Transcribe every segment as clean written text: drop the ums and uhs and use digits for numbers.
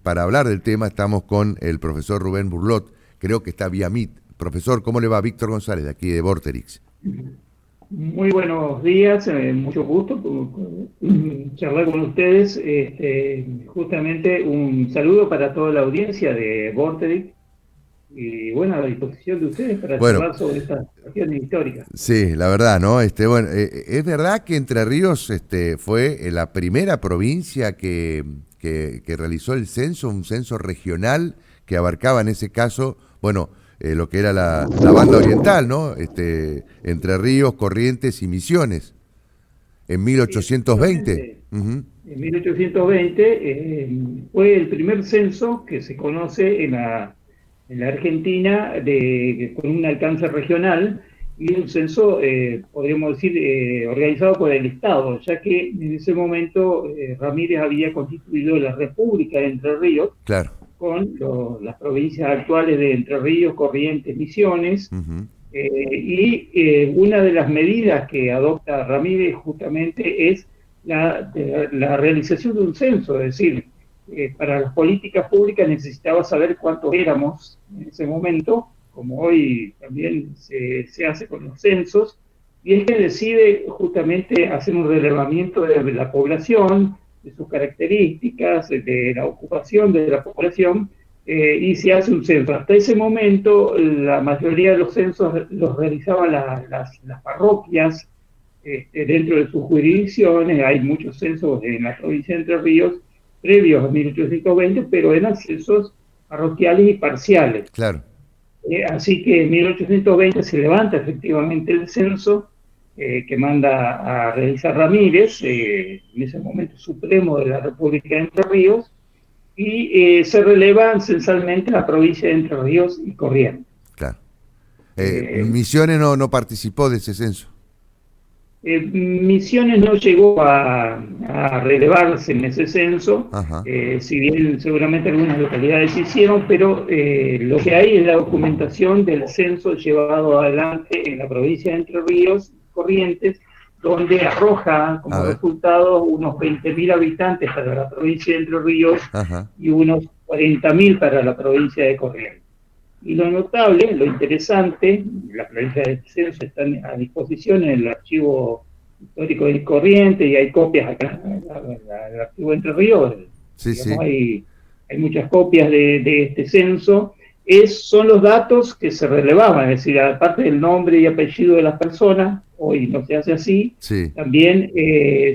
para hablar del tema estamos con el profesor Rubén Burlot, creo que está vía Meet. Profesor, ¿cómo le va? Víctor González, de aquí de Vorterix. Muy buenos días, mucho gusto charlar con ustedes. Justamente un saludo para toda la audiencia de Vorterix y bueno, a la disposición de ustedes para Bueno, charlar sobre estas cuestiones históricas. sí, la verdad, ¿no? Bueno, es verdad que Entre Ríos fue la primera provincia que realizó el censo, un censo regional que abarcaba en ese caso, bueno, lo que era la banda oriental, ¿no? Entre Ríos, Corrientes y Misiones, en Sí, 1820. efectivamente. Ujú. En 1820 fue el primer censo que se conoce en la Argentina con un alcance regional y un censo, podríamos decir, organizado por el Estado, ya que en ese momento Ramírez había constituido la República de Entre Ríos Claro. con las provincias actuales de Entre Ríos, Corrientes, Misiones, Ujú. y una de las medidas que adopta Ramírez justamente es la realización de un censo, es decir, para las políticas públicas necesitaba saber cuántos éramos en ese momento, como hoy también se hace con los censos, y es que decide justamente hacer un relevamiento de la población, de sus características, de la ocupación de la población, y se hace un censo. Hasta ese momento, la mayoría de los censos los realizaban las parroquias dentro de sus jurisdicciones. Hay muchos censos en la provincia de Entre Ríos previos a 1820, pero eran censos parroquiales y parciales. Claro. Así que en 1820 se levanta efectivamente el censo que manda a realizar Ramírez, en ese momento supremo de la República de Entre Ríos, y se relevan censalmente la provincia de Entre Ríos y Corrientes. Claro. Eh, Misiones no participó de ese censo. Misiones no llegó a relevarse en ese censo, Ajá. si bien seguramente algunas localidades se hicieron, pero lo que hay es la documentación del censo llevado adelante en la provincia de Entre Ríos y Corrientes, donde arroja A como ver. resultado unos 20.000 habitantes para la provincia de Entre Ríos Ajá. y unos 40.000 para la provincia de Corrientes. Y lo notable, lo interesante, las planillas de censo están a disposición en el archivo histórico de Corrientes y hay copias acá en el archivo de Entre Ríos, Sí, digamos, sí. hay muchas copias de este censo, son los datos que se relevaban, es decir, aparte del nombre y apellido de las personas, hoy no se hace así, Sí. también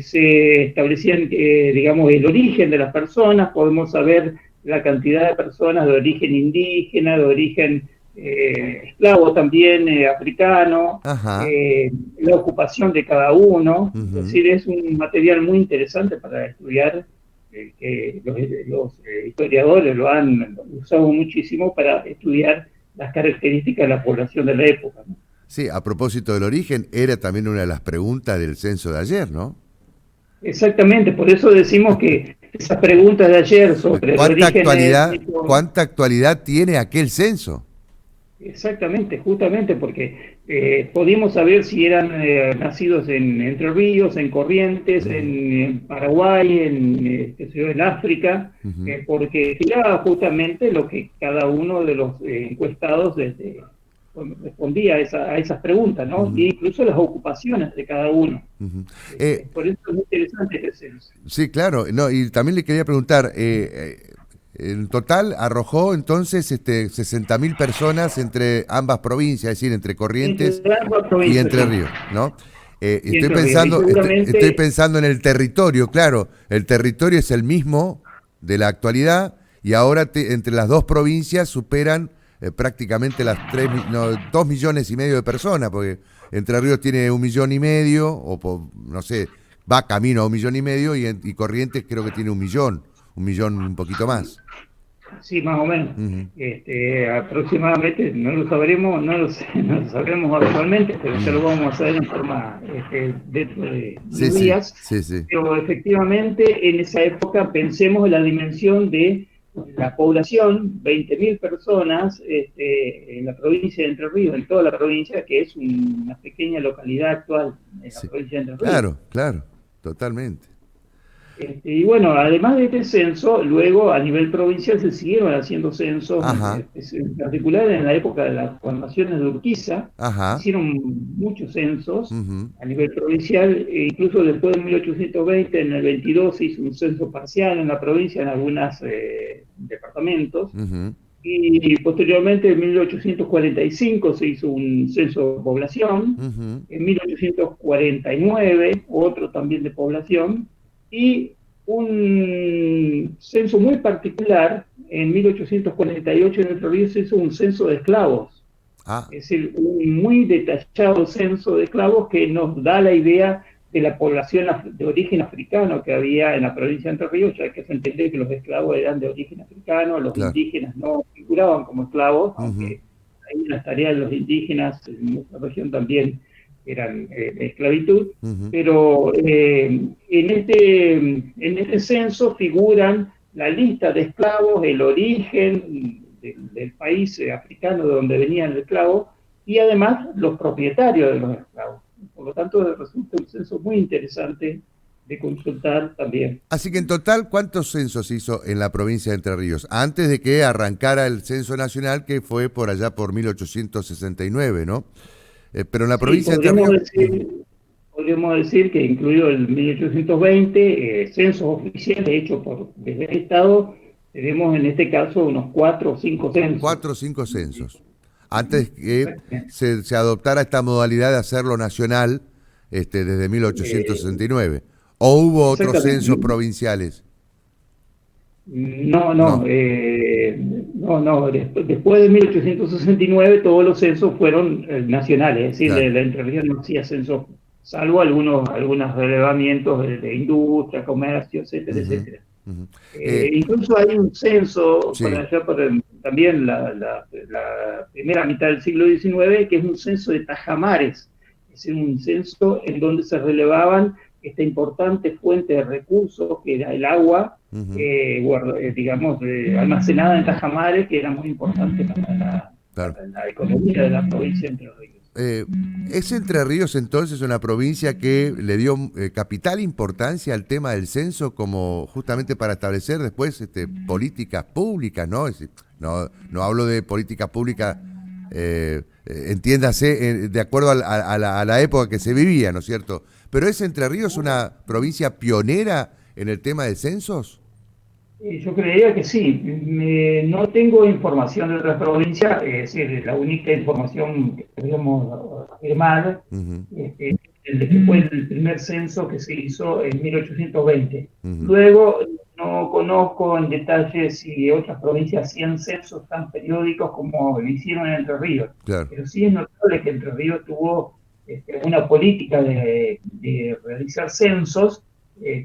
se establecían, digamos, el origen de las personas, podemos saber la cantidad de personas de origen indígena, de origen esclavo también, africano, Ajá. eh, la ocupación de cada uno. Es Ujú. decir, es un material muy interesante para estudiar, que los historiadores lo han usado muchísimo para estudiar las características de la población de la época, ¿no? Sí, a propósito del origen, era también una de las preguntas del censo de ayer, ¿no? Exactamente, por eso decimos que esas preguntas de ayer sobre el origen étnico. Cuánta actualidad tiene aquel censo? Exactamente, justamente porque podíamos saber si eran nacidos en Entre Ríos, en Corrientes, Ujú. en Paraguay, qué sé yo, en África, Ujú. porque giraba justamente lo que cada uno de los encuestados respondía a esas preguntas, ¿no? E Ujú. incluso las ocupaciones de cada uno. Ujú. Eh, Por eso es muy interesante este censo. sí, claro. No, y también le quería preguntar, en total arrojó entonces 60.000 personas entre ambas provincias, es decir, entre Entre Corrientes ambas y provincias, Entre sí, Ríos, ¿no? y Entre Ríos. Y Estoy seguramente, pensando en el territorio, claro, el territorio es el mismo de la actualidad y ahora entre las dos provincias superan prácticamente las 2,5 millones de personas, porque Entre Ríos tiene 1,5 millones, no sé, va camino a 1,5 millones y Corrientes creo que tiene 1 millón, 1 millón un poquito más. sí, más o menos. Ujú. Aproximadamente, no lo sabremos, no lo sabremos actualmente, pero ya Mm. lo vamos a saber en forma dentro de Sí, unos sí, días. sí, sí. Pero efectivamente, en esa época pensemos en la dimensión de la población, 20.000 personas en la provincia de Entre Ríos, en toda la provincia, que es una pequeña localidad actual en la Sí. provincia de Entre Ríos. Claro, claro, totalmente. Y bueno, además de este censo, luego a nivel provincial se siguieron haciendo censos, Ajá, en particular en la época de las formaciones de Urquiza, ajá, hicieron muchos censos ujú, a nivel provincial, e incluso después de 1820, en el 22 se hizo un censo parcial en la provincia, en algunos departamentos, ujú, y posteriormente en 1845 se hizo un censo de población, ujú. en 1849 otro también de población, y un censo muy particular, en 1848 en Entre Ríos se hizo un censo de esclavos, Ah, es decir, un muy detallado censo de esclavos que nos da la idea de la población de origen africano que había en la provincia de Entre Ríos, ya que se entiende que los esclavos eran de origen africano, los claro. indígenas no figuraban como esclavos, Ujú, aunque ahí las tareas de los indígenas en nuestra región también eran de esclavitud, ujú, pero en este censo figuran la lista de esclavos, el origen del país africano de donde venían los esclavos y además los propietarios de los esclavos. Por lo tanto, resulta un censo muy interesante de consultar también. Así que en total, ¿cuántos censos hizo en la provincia de Entre Ríos? Antes de que arrancara el censo nacional, que fue por allá por 1869, ¿no? Pero en la Sí, provincia de Entre Ríos... ujú. podríamos decir que incluido el 1820, censos oficiales hechos desde el Estado, tenemos en este caso unos 4 o 5 censos. Cuatro o cinco censos. Antes que Exactamente. se adoptara esta modalidad de hacerlo nacional desde Eh, 1869. ¿O hubo otros censos exactamente. provinciales? No, no, No, no, no. Después de 1869 todos los censos fueron nacionales, es decir, claro. la Entre Ríos no hacía censos, salvo algunos relevamientos de industria, comercio, etcétera, Ujú, etcétera. ujú. Eh, Incluso hay un censo para sí, allá, también la primera mitad del siglo XIX, que es un censo de tajamares, es decir, un censo en donde se relevaban esta importante fuente de recursos que era el agua, ujú, digamos, almacenada en tajamares, que era muy importante claro. para la economía de la provincia de Entre Ríos. Eh, ¿Es Entre Ríos entonces una provincia que le dio capital importancia al tema del censo como justamente para establecer después políticas públicas, ¿no? Es decir, no hablo de políticas públicas, entiéndase, de acuerdo a la época que se vivía, ¿no es cierto? Pero ¿es Entre Ríos una provincia pionera en el tema de censos? Yo creería que sí. No tengo información de otras provincias, es decir, la única información que podríamos afirmar Ujú, el de que fue el primer censo que se hizo en 1820. ujú, Luego, no conozco en detalle si otras provincias hacían censos tan periódicos como lo hicieron en Entre Ríos, claro, pero sí es notable que Entre Ríos tuvo una política de realizar censos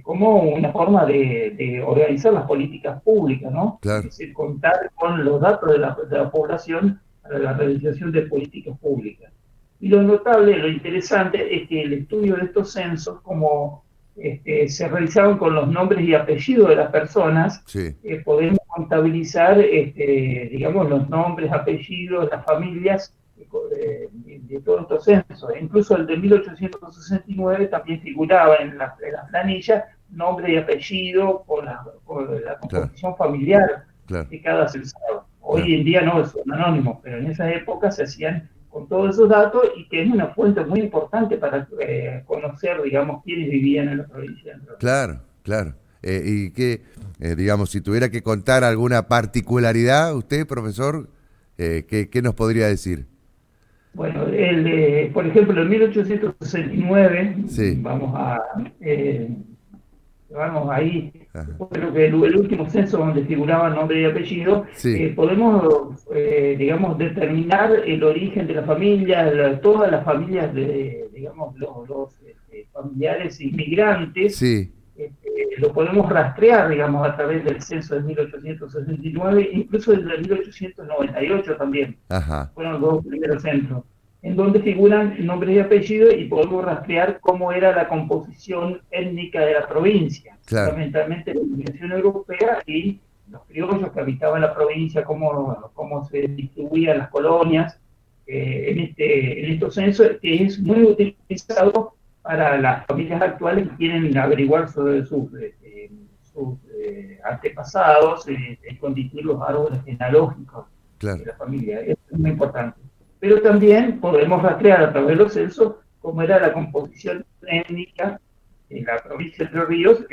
como una forma de organizar las políticas públicas, ¿no? Es claro. decir, contar con los datos de la población para la realización de políticas públicas. Y lo notable, lo interesante es que el estudio de estos censos, como se realizaron con los nombres y apellidos de las personas, Sí, podemos contabilizar, digamos, los nombres, apellidos, las familias de todos estos censos. Incluso el de 1869 también figuraba en la planilla nombre y apellido por la claro, composición familiar claro, de cada censado. claro. Hoy en día no son anónimos, pero en esa época se hacían con todos esos datos y que es una fuente muy importante para conocer, digamos, quiénes vivían en la provincia de Entre Ríos. Claro, claro. Y que, digamos, si tuviera que contar alguna particularidad, usted, profesor, ¿qué nos podría decir? Bueno, por ejemplo, en 1869, Sí, eh, vamos ahí, ajá, creo que el último censo donde figuraba nombre y apellido, sí, podemos, digamos, determinar el origen de la familia, todas las familias digamos, los familiares inmigrantes, sí, lo podemos rastrear, digamos, a través del censo de 1869, incluso el de 1898 también, ajá, fueron los dos primeros centros, en donde figuran nombres y apellidos y podemos rastrear cómo era la composición étnica de la provincia, claro, fundamentalmente la inmigración europea y los criollos que habitaban la provincia, cómo se distribuían las colonias en estos censos, que es muy utilizado para las familias actuales que quieren averiguar sobre sus sus antepasados, constituir los árboles genealógicos claro. de la familia. Es muy importante. Pero también podemos rastrear a través de los censos cómo era la composición étnica en la provincia de Entre Ríos,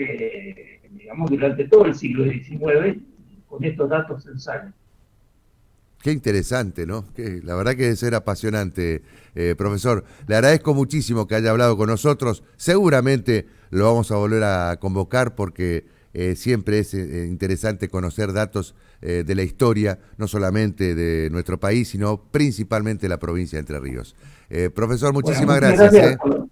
digamos, durante todo el siglo XIX, con estos datos censales. Qué interesante, ¿no? La verdad que debe ser apasionante, profesor. Le agradezco muchísimo que haya hablado con nosotros. Seguramente lo vamos a volver a convocar porque siempre es interesante conocer datos de la historia, no solamente de nuestro país, sino principalmente de la provincia de Entre Ríos. Profesor, Bueno, muchísimas muchas gracias. gracias.